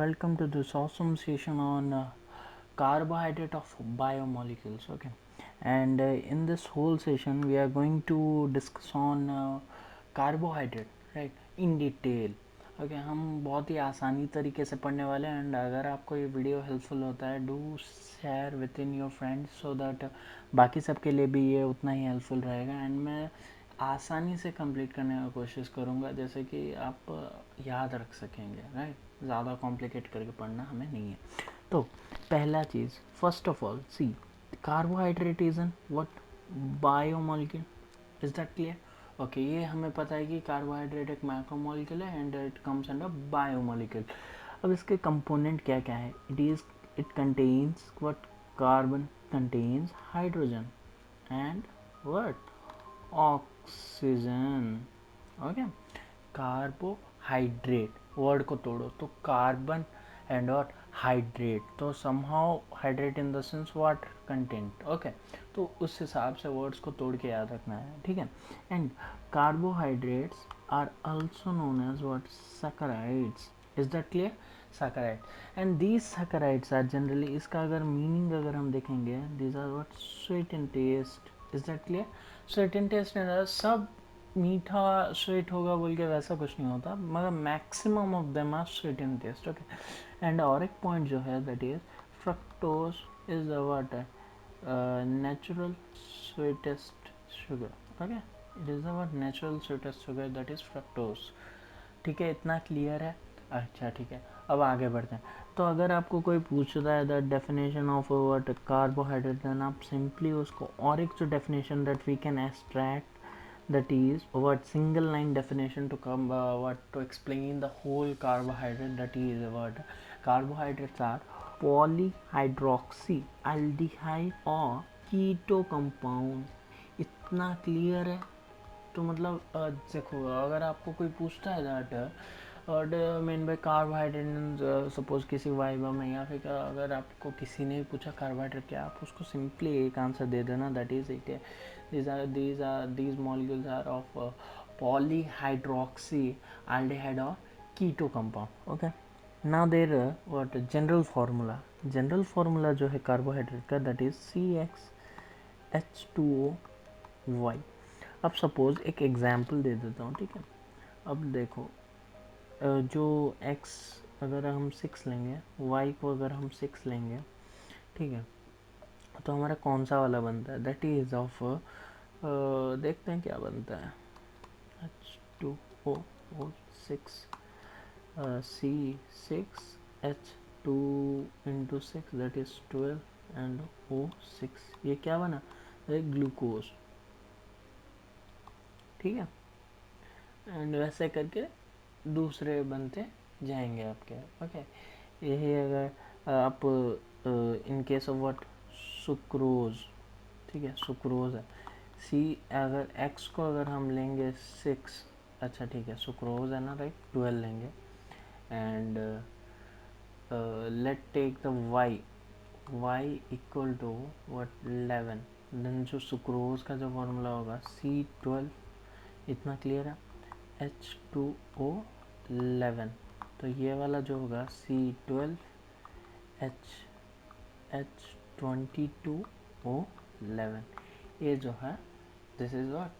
welcome to this awesome session on carbohydrate of biomolecules. Okay, and in this whole session we are going to discuss on carbohydrate, right, in detail. Okay हम बहुत ही आसानी तरीके से पढ़ने वाले हैं and अगर आपको ये वीडियो हेल्पफुल होता है do share with in your friends so that बाकी सबके लिए भी ये उतना ही हेल्पफुल रहेगा एंड मैं आसानी से कंप्लीट करने का कोशिश करूँगा जैसे कि आप याद रख सकेंगे, राइट। ज़्यादा कॉम्प्लिकेट करके पढ़ना हमें नहीं है। तो पहला चीज़, first of all see carbohydrate is an what biomolecule, is that clear? Okay, ये हमें पता है कि कार्बोहाइड्रेट एक मैक्रोमॉलिक्यूल है and it comes under biomolecule. अब इसके कंपोनेंट क्या क्या है? It contains what? Carbon contains hydrogen and what? Oxygen. Okay, carbohydrate word को तोड़ो तो कार्बन एंड और हाइड्रेट, तो somehow hydrate in the sense water content. Okay, तो उस हिसाब से वर्ड्स को तोड़ के याद रखना है, ठीक है। And carbohydrates are also known as what? Saccharides. Is that clear? Saccharide and these saccharides are generally, इसका अगर मीनिंग अगर हम देखेंगे, these are what? Sweet in taste. Is that clear? Sweet in taste सब मीठा स्वीट होगा बोल के वैसा कुछ नहीं होता, मगर maximum of them are sweet in taste. Okay, and और एक पॉइंट जो है that is fructose is what? Natural sweetest sugar. Okay, it is what? Natural sweetest sugar, that is fructose. ठीक है, इतना क्लियर है? अच्छा, ठीक है, अब आगे बढ़ते हैं। तो अगर आपको कोई पूछता है the definition of what carbohydrate, then आप सिंपली उसको और एक जो definition that we can extract, that is what single line definition to come what to explain the whole carbohydrate, that is what carbohydrates are polyhydroxy aldehyde or keto compound। इतना clear है? तो मतलब देखो, अगर आपको कोई पूछता है दैट और मेन बाय कार्बोहाइड्रेट, सपोज किसी वाइवा में या फिर अगर आपको किसी ने पूछा कार्बोहाइड्रेट क्या, आप उसको सिंपली एक आंसर दे देना, that is it. these molecules are of polyhydroxy aldehyde or keto compound। okay, now there what general formula जो है कार्बोहाइड्रेट का, दैट इज CxH2O अब सपोज एक एग्जाम्पल दे देता हूँ, ठीक है। अब देखो, जो x अगर हम 6 लेंगे, y को अगर हम 6 लेंगे, ठीक है, तो हमारा कौन सा वाला बनता है? दैट इज ऑफ देखते हैं क्या बनता है। H2O6 C6H2 into 6 that is 12 and O6, ये क्या बना? ग्लूकोज। ठीक है, एंड वैसे करके दूसरे बनते जाएंगे आपके। ओके, यही अगर आप in case of what sucrose, ठीक है, सुक्रोज है सी, अगर एक्स को अगर हम लेंगे 6, अच्छा ठीक है, सुक्रोज है ना, राइट, 12 लेंगे and let take the y equal to what 11, then जो सुक्रोज का जो फॉर्मूला होगा C12, इतना क्लियर है? H2O11, तो ये वाला जो होगा C12 H22O11, ये जो है this is what?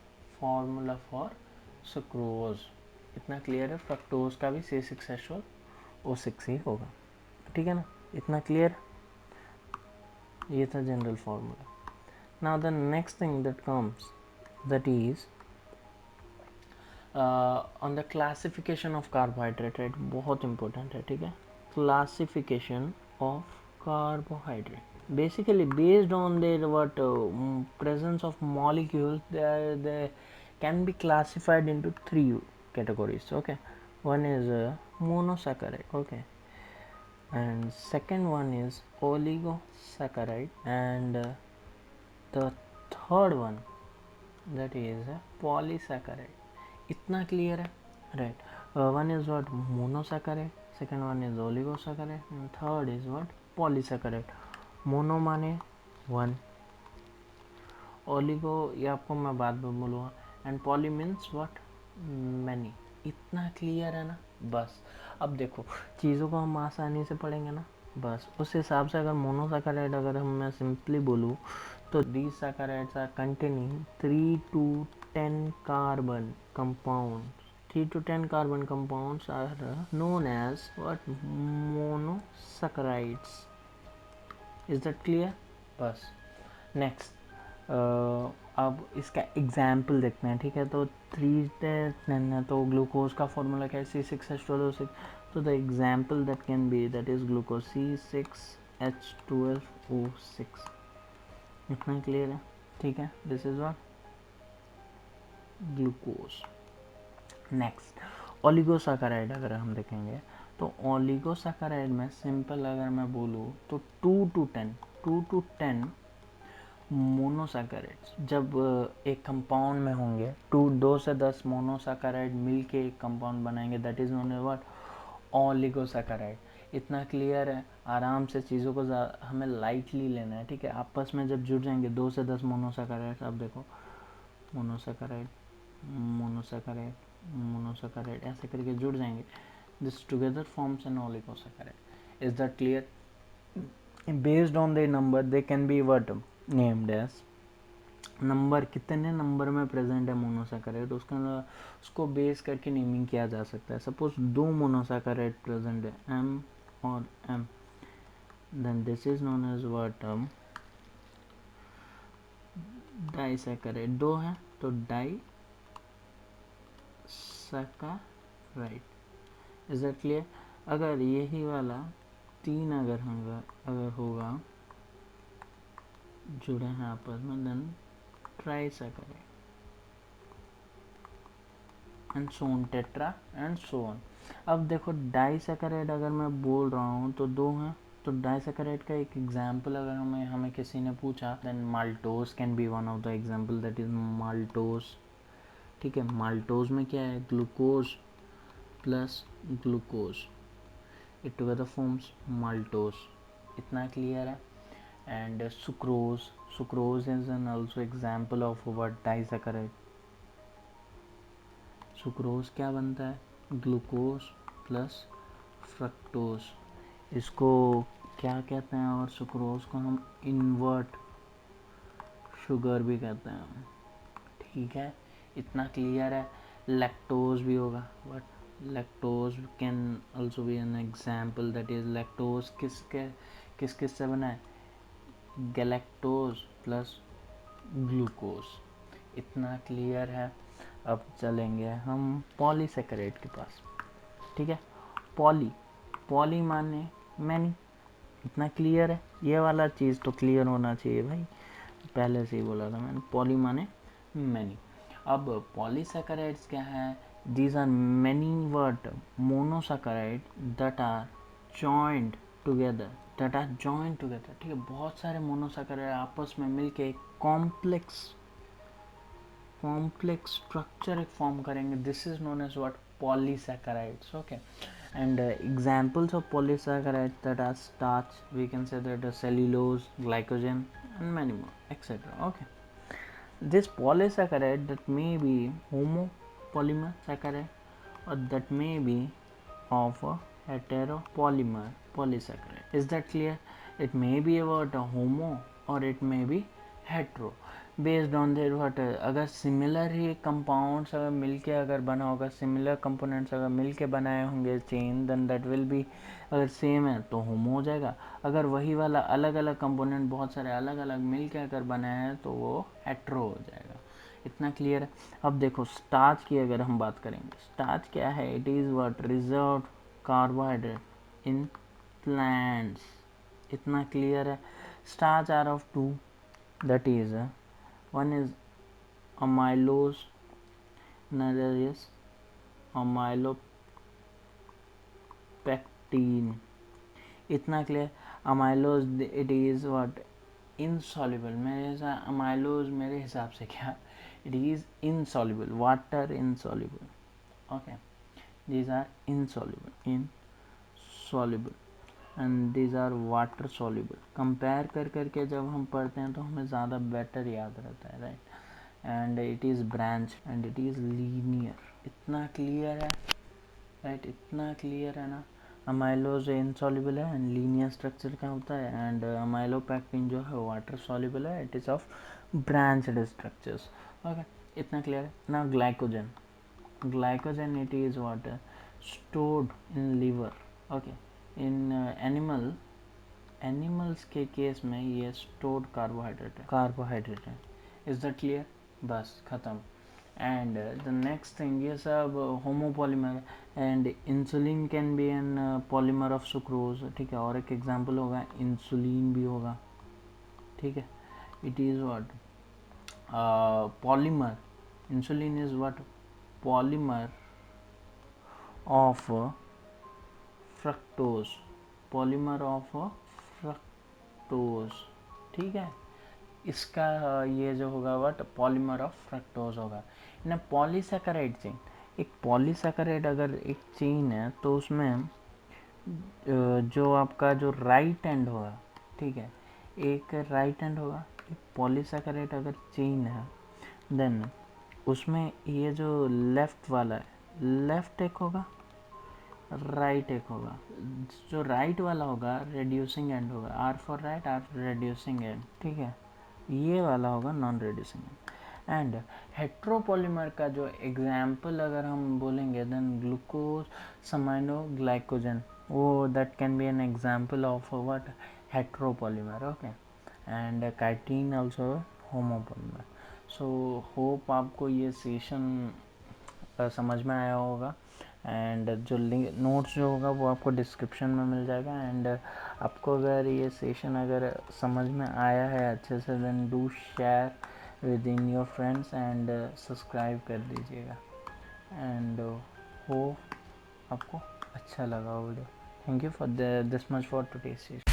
Formula for sucrose. इतना क्लियर है? फ्रक्टोज का भी C6H12O6 ही होगा, ठीक है ना, इतना क्लियर? ये था general formula. Now the next thing that comes, that is on the classification of carbohydrate, right, बहुत इंपॉर्टेंट है, ठीक है। Classification of carbohydrate, basically based on their what presence of molecules, they can be classified into 3 categories. Okay, one is monosaccharide, okay, and second one is oligosaccharide, and the third one, that is polysaccharide। इतना clear है? Right, one is what? Monosaccharide, second one is oligosaccharide and third is what? Polysaccharide. Mono माने 1, oligo ये आपको मैं बाद में बोलूँगा, and poly means what? Many. इतना क्लियर है ना? बस अब देखो चीज़ों को हम आसानी से पढ़ेंगे ना, बस उस हिसाब से। अगर मोनोसैकेराइड अगर हम मैं सिंपली बोलूँ तो these सैकेराइड्स are containing 3 to 10 carbon compounds. 3 to 10 carbon compounds are known as what? Monosaccharides. Is that clear? बस नेक्स्ट अब इसका एग्जाम्पल देखते हैं, ठीक है। तो 3 है तो ग्लूकोज का फॉर्मूला क्या है? C6H12O6। तो the example that can B that is glucose C6H12O6। इतना क्लियर है, ठीक है। This is what glucose. Next oligosaccharide अगर हम देखेंगे तो ओलिगोसैकेराइड में सिंपल अगर मैं बोलूँ तो 2 to 10 मोनोसैकेराइड्स जब एक कंपाउंड में होंगे, 2 से 10 मोनोसैकेराइड मिलके एक कंपाउंड बनाएंगे, that is known as what? Oligosaccharide. इतना क्लियर है। आराम से चीज़ों को हमें लाइटली लेना है, ठीक है। आपस में जब जुड़ जाएंगे 2 से 10 मोनोसैकेराइड, अब देखो मोनोसैकेराइड मोनोसैकेराइड मोनोसैकेराइड ऐसे करके जुड़ जाएंगे, this together forms an oligosaccharide. Is that clear? Based on the number they can be what named as, number कितने नंबर में प्रेजेंट है मोनोसैकेराइड उसको बेस करके नेमिंग किया जा सकता है। सपोज 2 मोनोसैकेराइड प्रेजेंट है, M और M, then this is known as what? Disaccharide. 2 है तो disaccharide. Is that clear? अगर यही वाला 3 अगर होगा जुड़े हैं आपस में, then trisaccharide and so on, tetra and so on. अब देखो डाइसैकेराइड अगर मैं बोल रहा हूँ तो 2 हैं, तो डाइसैकेराइड का एक एग्जाम्पल अगर हमें किसी ने पूछा, then maltose can be one of the example, that is maltose, ठीक है। माल्टोज में क्या है? Glucose plus glucose, it together forms maltose. इतना क्लियर है? And sucrose is an also example of what? Disaccharide. Sucrose क्या बनता है? Glucose plus fructose. इसको क्या कहते हैं? और सुक्रोज को हम इन्वर्ट शुगर भी कहते हैं, ठीक है। इतना क्लियर है? लैक्टोज भी होगा, but lactose can also be an example, that is lactose किस से बना है? Galactose plus glucose. इतना क्लियर है? अब चलेंगे हम पॉलीसैकेराइड के पास, ठीक है। पॉली माने मैनी। इतना क्लियर है? ये वाला चीज़ तो क्लियर होना चाहिए भाई, पहले से ही बोला था मैंने, पॉली माने मैनी। अब पॉलीसैकेराइड्स क्या है? These are many word monosaccharide that are joint together, ठीक है। बहुत सारे मोनोसैकेराइड आपस में मिलके कॉम्प्लेक्स स्ट्रक्चर एक फॉर्म करेंगे, this is known as what? Polysaccharides, okay. And examples of polysaccharides that are starch, we can say that cellulose, glycogen and many more etc. Okay, this polysaccharide that may be homopolymer saccharide or that may be of a heteropolymer polysaccharide. Is that clear? It may be about a homo or it may be hetero based on their what. अगर similar ही compounds अगर मिलके अगर बना होगा, similar components अगर मिलके बनाए होंगे chain, then that will be, अगर सेम है तो होमो हो जाएगा। अगर वही वाला अलग अलग कंपोनेंट बहुत सारे अलग अलग मिलके अगर बनाए हैं तो वो हेट्रो हो जाएगा। इतना क्लियर है? अब देखो स्टार्च की अगर हम बात करेंगे, स्टार्च क्या है? It is what? Reserve carbohydrate in plants. इतना क्लियर है? Starch are of 2, that is one is amylose, another is amylopectin. इतना clear? Amylose it is what? Insoluble. Amylose मेरे हिसाब से क्या, it is insoluble, water insoluble, okay. These are insoluble and these are water soluble. Compare करके जब हम पढ़ते हैं तो हमें ज़्यादा बेटर याद रहता है, right. And it is branch and it is linear. इतना क्लियर है? राइट, इतना क्लियर है ना। अमाइलोज इनसॉल्युबल है एंड लीनियर स्ट्रक्चर का होता है, एंड अमाइलोपैक्टिन जो है वाटर सॉल्युबल है, it is of branched structures. Okay, इतना क्लियर है ना। Glycogen, glycogen it is what stored in liver. Okay, in animals के केस में ये stored carbohydrate है। Is that clear? बस खत्म। एंड द नेक्स्ट थिंग, ये सब homopolymer, and insulin can be an polymer of sucrose, ठीक है। और एक एग्जांपल होगा इंसुलिन भी होगा, ठीक है। It is what polymer, insulin is what polymer of fructose, polymer of fructose, ठीक है। इसका ये जो होगा वट पॉलीमर ऑफ फ्रक्टोज होगा। ना पॉलीसैकेराइड चेन, एक पॉलीसैकेराइड अगर एक चेन है तो उसमें जो आपका जो राइट एंड होगा, ठीक है, एक राइट एंड होगा, एक पॉलीसैकेराइड अगर चेन है, देन उसमें ये जो लेफ्ट वाला है, लेफ्ट एक होगा, राइट एक होगा। जो राइट वाला होगा रेड्यूसिंग एंड होगा, or for right, or reducing end, ठीक है। ये वाला होगा non reducing end. And heteropolymer का जो एग्जाम्पल अगर हम बोलेंगे, देन ग्लूकोज समाइनो ग्लाइकोजन, वो that can be an example of what heteropolymer. Okay, and chitin also homopolymer. So hope आपको ये सेशन समझ में आया होगा, एंड जो लिंक नोट्स जो होगा वो आपको डिस्क्रिप्शन में मिल जाएगा। एंड आपको अगर ये सेशन अगर समझ में आया है अच्छे से, then do share with in your friends and subscribe कर दीजिएगा। एंड होप आपको अच्छा लगा video. Thank you for this much for today session.